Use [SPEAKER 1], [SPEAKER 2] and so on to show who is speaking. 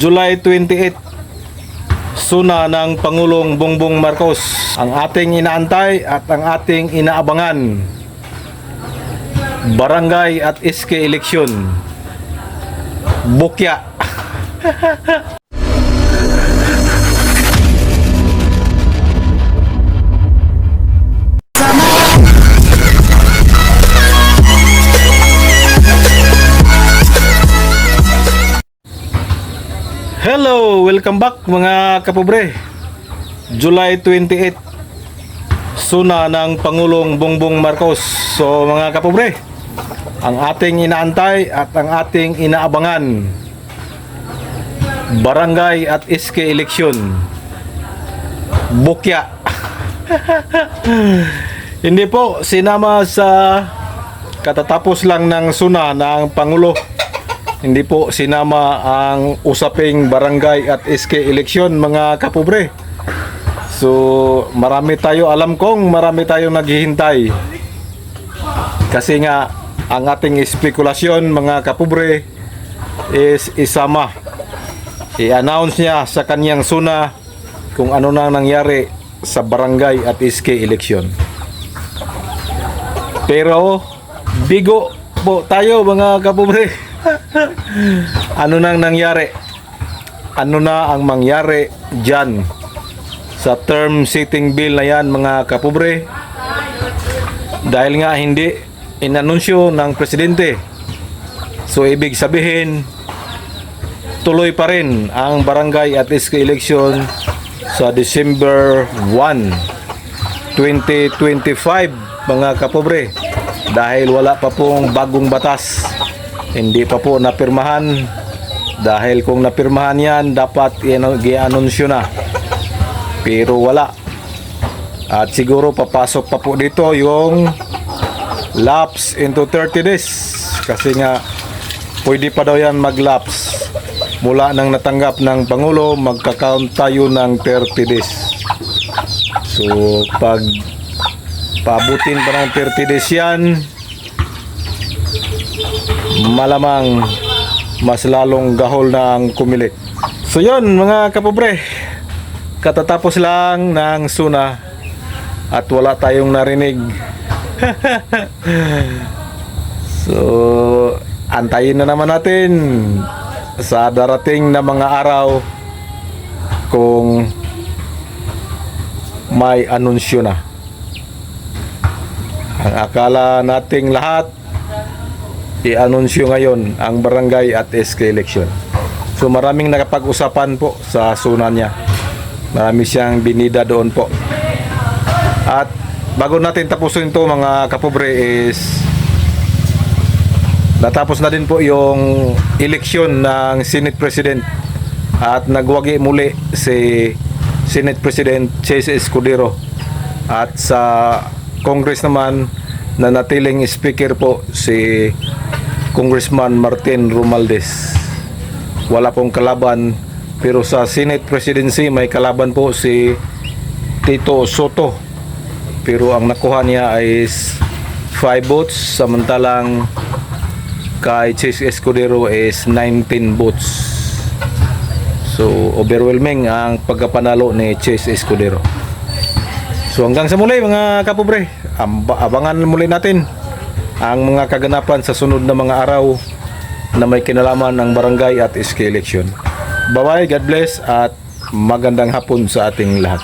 [SPEAKER 1] July 28, suna ng Pangulong Bongbong Marcos, ang ating inaantay at ang ating inaabangan. Barangay at SK eleksyon. Bukya. Hello, welcome back mga kapobre. July 28, suna ng Pangulong Bongbong Marcos. So mga kapobre, ang ating inaantay at ang ating inaabangan, barangay at SK eleksyon. Bukya. Hindi po sinama sa katatapos lang ng suna ng Pangulo. Hindi po sinama ang usaping barangay at SK eleksyon mga kapobre. So marami tayo, alam kong marami tayong naghihintay. Kasi nga ang ating espekulasyon mga kapobre is isama. I-announce niya sa kanyang suna kung ano na nangyari sa barangay at SK eleksyon. Pero bigo po tayo mga kapobre. Ano nang nangyari? Ano na ang mangyari dyan sa term setting bill na yan mga kapobre? Dahil nga hindi inanunsyo ng presidente. So ibig sabihin tuloy pa rin ang barangay at SK election sa December 1, 2025 mga kapobre. Dahil wala pa pong bagong batas, hindi pa po napirmahan. Dahil kung napirmahan yan, dapat i-anunsyo na. Pero wala. At siguro papasok pa po dito yung lapse into 30 days. Kasi nga pwede pa daw yan mag-lapse. Mula nang natanggap ng Pangulo, magka-count tayo ng 30 days. So pag paabutin pa ng 30 days yan, malamang mas lalong gahol na ang kumilit. So yun mga kapobre, katatapos lang ng suna at wala tayong narinig. So antayin na naman natin sa darating na mga araw kung may anunsyo na. Ang akala nating lahat i-anunsyo ngayon ang barangay at SK election. So maraming nakapag-usapan po sa suna niya. Marami siyang binida doon po. At bago natin tapusin ito mga kapobre is natapos na din po yung eleksyon ng Senate President at nagwagi muli si Senate President Chase Escudero. At sa Congress naman na natiling speaker po si Congressman Martin Romualdez. Wala pong kalaban, pero sa Senate Presidency may kalaban po si Tito Soto, pero ang nakuha niya is 5 votes, samantalang kay Chase Escudero is 19 votes. So overwhelming ang pagkapanalo ni Chase Escudero. So hanggang sa muli mga kapobre, abangan muli natin ang mga kaganapan sa sunod na mga araw na may kinalaman ng barangay at SK election. Bye bye, God bless at magandang hapon sa ating lahat.